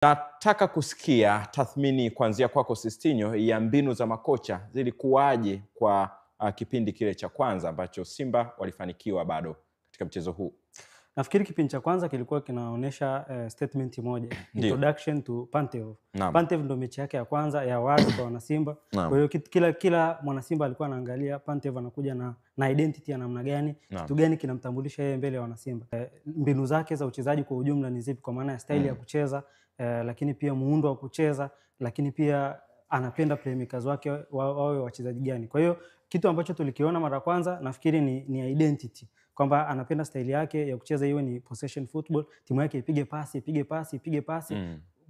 Nataka kusikia tathmini kuanzia kwako Sistinyo ya mbinu za makocha zilikuwaje kwa kipindi kile cha kwanza ambacho Simba walifanikiwa bado katika mchezo huu. Nafikiri kipindi cha kwanza kilikuwa kinaonyesha statement moja, introduction to Pantev. Pantev ndo mechi yake ya kwanza ya wazi kwa wana Simba. Kwa hiyo kila mwana Simba alikuwa anaangalia Pantev anakuja na identity ya namna gani, kitu gani kinamtambulisha yeye mbele ya wana Simba. Mbinu zake za uchezaji kwa ujumla ni zipi, kwa maana ya style ya kucheza, lakini pia muundo wa kucheza, lakini pia anapenda playmakers wake wawe wachezaji gani. Kwa hiyo kitu ambacho tulikiona mara kwanza nafikiri ni identity, kwamba anapenda style yake ya kucheza iwe ni possession football, timu yake ipige pasi.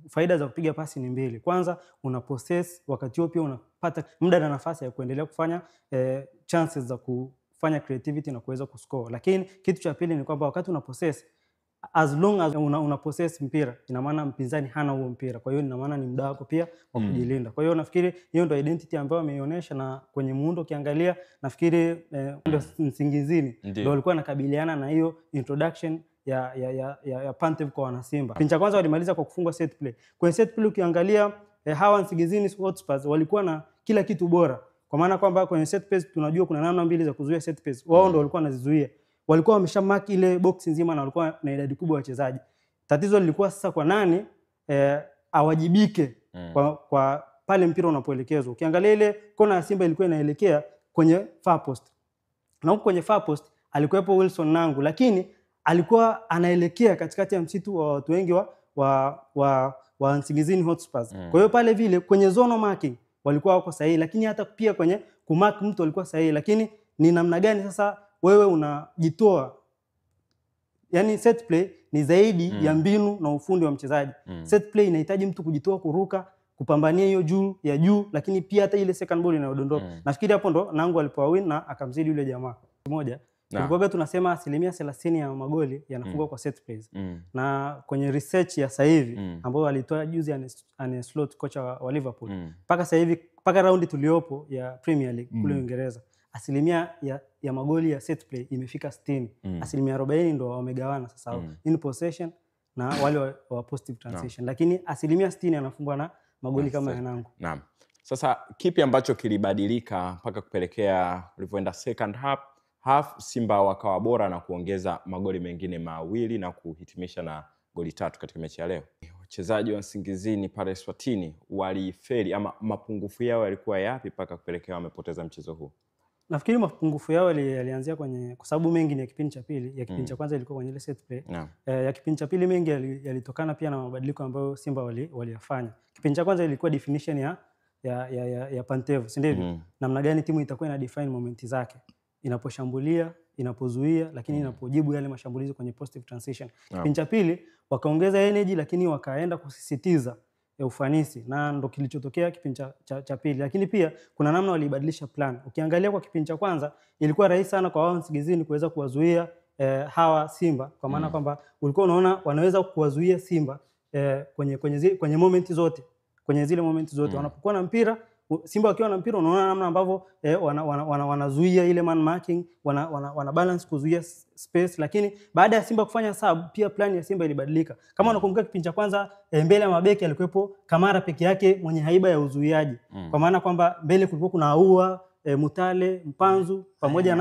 Faida za kupiga pasi ni mbili. Kwanza una possess, wakati huo pia unapata muda na nafasi ya kuendelea kufanya chances za kufanya creativity na kuweza kuscore. Lakini kitu cha pili ni kwamba wakati una possess, as long as una possess mpira, ina maana mpinzani hana huo mpira. Kwa hiyo ina maana ni muda wako pia wa kujilinda. Kwa hiyo nafikiri hiyo ndio identity ambayo ameionyesha, na kwenye muundo ukiangalia nafikiri ndio Nsingizini ndio walikuwa nakabiliana na hiyo introduction ya Pantev kwa wana Simba. Kipindi cha kwanza walimaliza kwa kufungwa set play. Kwenye set play ukiangalia hawa Nsingizini Hotspurs walikuwa na kila kitu bora. Kwa maana kwamba kwenye set piece tunajua kuna namna mbili za kuzuia set piece. Wao ndio walikuwa wanazizuia. Walikuwa wameshamark ile box nzima na walikuwa na idadi kubwa ya wachezaji. Tatizo lilikuwa sasa kwa nani awajibike kwa pale mpira unapoelekezwa. Ukiangalia ile kona ya Simba ilikuwa inaelekea kwenye far post. Na huko kwenye far post alikuwepo Wilson Nangu, lakini alikuwa anaelekea katikati ya msitu wa watu wengi wa Nsingizini Hotspurs. Kwa hiyo pale vile kwenye zone marking walikuwa wako sahihi, lakini hata pia kwenye kumark mtu walikuwa sahihi, lakini ni namna gani sasa wewe unajitoa. Yani set play ni zaidi ya mbinu na ufundi wa mchezaji. Set play inahitaji mtu kujitoa, kuruka, kupambania hiyo juu, lakini pia hata ile second ball inayodondoka. Nafikiri hapo ndo Nangu alipoa win na akamzidi yule jamaa. Moja tulikuwa tunasema 30% ya magoli yanafungwa kwa set plays. Na kwenye research ya sasa hivi ambao alitoa juzi Arne Slot, kocha wa Liverpool, mpaka sasa hivi mpaka raundi tuliopo ya Premier League kule Uingereza, asilimia ya magoli ya set play imefika 60. Asilimia 40 ndo wamegawana sasa in possession na wale wa positive transition. Lakini asilimia 60 anafungwa na magoli kama ya Nangu. Naam. Sasa kipi ambacho kilibadilika mpaka kupelekea ulivyoenda second half Simba wakawa bora na kuongeza magoli mengine mawili na kuhitimisha na goli 3 katika mechi ya leo? Wachezaji wa Nsingizini pale Swatini walifeli ama mapungufu yao yalikuwa yapi mpaka kupelekea wamepoteza mchezo huu? Nafikiri mapungufu yao yalianzia kwenye, kwa sababu mengi ni ya kipindi cha pili. Ya kipindi cha kwanza ilikuwa kwenye ile set play. Ya kipindi cha pili mengi yalitokana pia na mabadiliko ambayo Simba waliyafanya. Kipindi cha kwanza ilikuwa definition ya Pantev, si ndivyo? Namna gani timu itakuwa ina define momenti zake, inaposhambulia, inapozuia, lakini inapojibu yale mashambulizi kwenye positive transition. Kipindi cha pili wakaongeza energy, lakini wakaenda kusisitiza ufanisi, na ndo kilichotokea kipindi cha pili. Lakini pia kuna namna walibadilisha plan. Ukiangalia kwa kipindi cha kwanza ilikuwa rahisi sana kwa wao Nsingizini kuweza kuwazuia hawa Simba, kwa maana kwamba ulikuwa unaona wanaweza kuwazuia Simba kwenye moment zote, kwenye zile moment zote wanapokuwa na mpira. Simba wakiwa na mpira unaona namna ambavyo wanazuia ile man marking, wana balance kuzuia space. Lakini baada ya Simba kufanya sub, pia plan ya Simba ilibadilika. Kama unakumbuka kipindi cha kwanza mbele ya mabeki alikuwepo Kamara peke yake mwenye haiba ya uzuiaji. Kwa maana kwamba mbele kulikuwa kuna Aua, Mutale, Mpanzu pamoja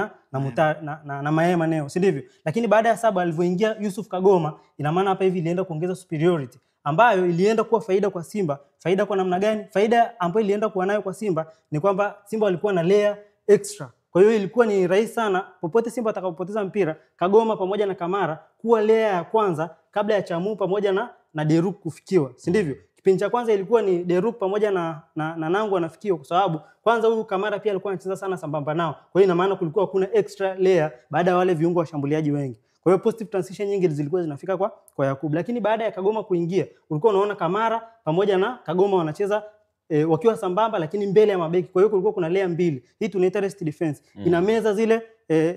na Maema Neo, si ndivyo? Lakini baada ya sub alivyoingia Yusuf Kagoma, ina maana hapa hivi ilienda kuongeza superiority ambayo ilienda kuwa faida kwa Simba. Faida kwa namna gani? Faida ambayo ilienda kuwa nayo kwa Simba ni kwamba Simba walikuwa na layer extra. Kwa hiyo ilikuwa ni rahisi sana popote Simba atakapopoteza mpira, Kagoma pamoja na Kamara kuwa layer ya kwanza kabla ya Chamu pamoja na Deruk kufikiwa, si ndivyo? Kipindi cha kwanza ilikuwa ni Deruk pamoja na Nangu anafikiwa, kwa sababu kwanza huyu Kamara pia alikuwa anacheza sana sambamba nao. Kwa hiyo ina maana kulikuwa kuna extra layer baada ya wale viungo washambuliaji wengi. Kwa hiyo positive transition nyingi zilikuwa zinafika kwa Yakub. Lakini baada ya Kagoma kuingia, ulikuwa unaona Kamara pamoja na Kagoma wanacheza wakiwa sambamba, lakini mbele ya mabeki. Kwa hiyo kulikuwa kuna layer mbili. Hii tunaita rest defense. Inameza zile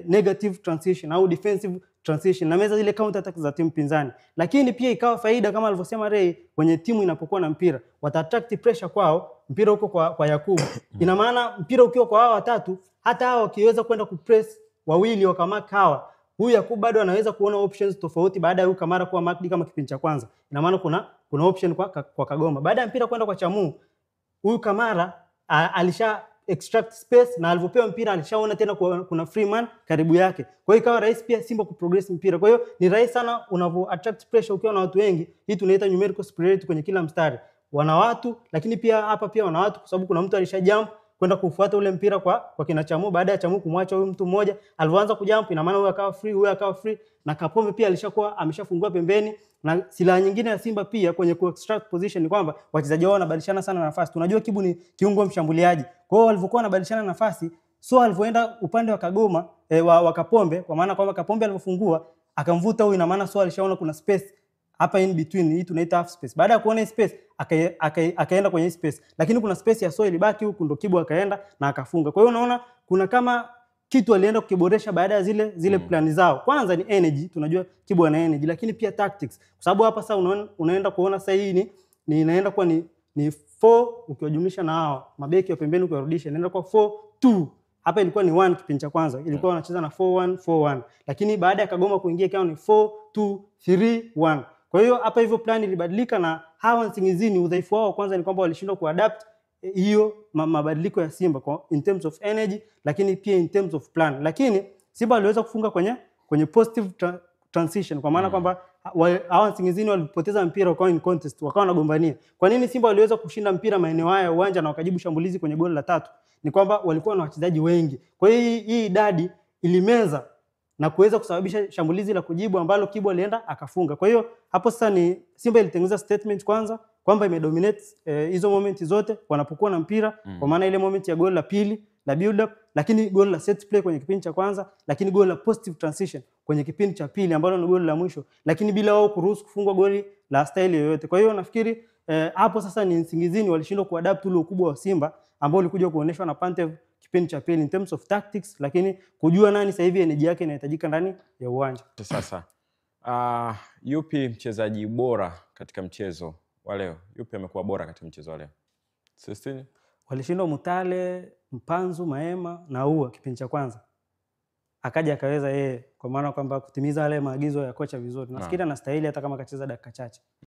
negative transition au defensive transition, inameza zile counter attack za timu pinzani. Lakini pia ikawa faida kama alivyosema Ray, kwenye timu inapokuwa na mpira wata attract pressure kwao, mpira uko kwa Yakub. Ina maana mpira ukiwa kwa hao watatu, hata hao wakiweza kwenda kupress wawili wakamaka hawa, huyu Yakub bado anaweza kuona options tofauti baada ya huyu Kamara kuwa marked kama kipindi cha kwanza. Ina maana kuna option kwa Kagoma. Baada ya mpira kwenda kwa Chamu, huyu Kamara alisha extract space, na alipopewa mpira alishaona tena kuna free man karibu yake. Kwa hiyo ikawa rahisi pia Simba kuprogress mpira. Kwa hiyo ni rahisi sana unavyo attract pressure ukiwa na watu wengi. Hii tunaita numerical superiority kwenye kila mstari. Wana watu, lakini pia hapa pia wana watu, kwa sababu kuna mtu alisha jump kwenda kufuata ule mpira kwa kina Chamu. Baada ya Chamu kumwacha huyu mtu mmoja, alianza kujump, ina maana huyu akawa free, huyu akawa free, na Kapombe pia alishakuwa ameshafungua pembeni. Na silaha nyingine ya Simba pia kwenye ku-extract position ni kwamba wachezaji wao wanabadilishana sana nafasi. Tunajua Kibu ni kiungo mshambuliaji. Kwa hiyo walivyokuwa wanabadilishana nafasi, so alivyoenda upande wa Kagoma wa Kapombe, kwa maana kwamba Kapombe alipofungua akamvuta huyu, ina maana so alishaona kuna space hapa in between, hii tunaita half space. Baada ya kuona space akaenda kwenye space, lakini kuna space ya so ilibaki huku, ndo Kibu akaenda na akafunga. Kwa hiyo unaona kuna kama kitu alienda kukiboresha baada ya zile plani zao. Kwanza ni energy, tunajua Kibu ana energy, lakini pia tactics. Kwa sababu hapa sasa unaenda kuona sasa hii ni inaenda kwa ni 4 ukiwajumlisha na hao mabeki wa pembeni ukiwarudisha, inaenda kwa 4-2. Hapa ilikuwa ni 1 kipindi cha kwanza, ilikuwa wanacheza na 4-1-4-1, lakini baada ya Kagoma kuingia ikawa ni 4-2-3-1. Kwa hiyo hapa hivyo plan ilibadilika, na hawa Nsingizini udhaifu wao kwanza ni kwamba walishindwa kuadapt hiyo mabadiliko ya Simba in terms of energy, lakini pia in terms of plan. Lakini Simba waliweza kufunga kwenye positive transition, kwa maana kwamba hawa Nsingizini walipoteza mpira wakawa in contest, wakawa wanagombania. Kwa nini Simba waliweza kushinda mpira maeneo haya ya uwanja na wakajibu shambulizi kwenye goli la 3? Ni kwamba walikuwa na wachezaji wengi. Kwa hiyo hii idadi ilimeza na kuweza kusababisha shambulizi la kujibu ambalo Kibu alienda akafunga. Kwa hiyo hapo sasa ni Simba ilitengeneza statement kwanza kwamba imedominate hizo moments zote wanapokuwa na mpira, kwa maana ile moment ya goal la pili la build up, lakini goal la set play kwenye kipindi cha kwanza, lakini goal la positive transition kwenye kipindi cha pili ambalo ni goal la mwisho, lakini bila wao kuruhusu kufungwa goli la style yoyote. Kwa hiyo nafikiri hapo sasa ni Nsingizini walishindwa kuadapt ule ukubwa wa Simba ambao ulikuja kuoneshwa na Pantev kipindi cha pili in terms of tactics, lakini kujua nani sasa hivi energy yake inahitajika ndani ya uwanja. Sasa yupi mchezaji bora katika mchezo wa leo? Yupi amekuwa bora katika mchezo wa leo? Sistini walishindwa Mutale, Mpanzu, Maema na Ua kipindi cha kwanza. Akaja akaweza yeye, kwa maana kwamba kutimiza yale maagizo ya kocha vizuri. Nafikiri anastahili hata kama akacheza dakika chache.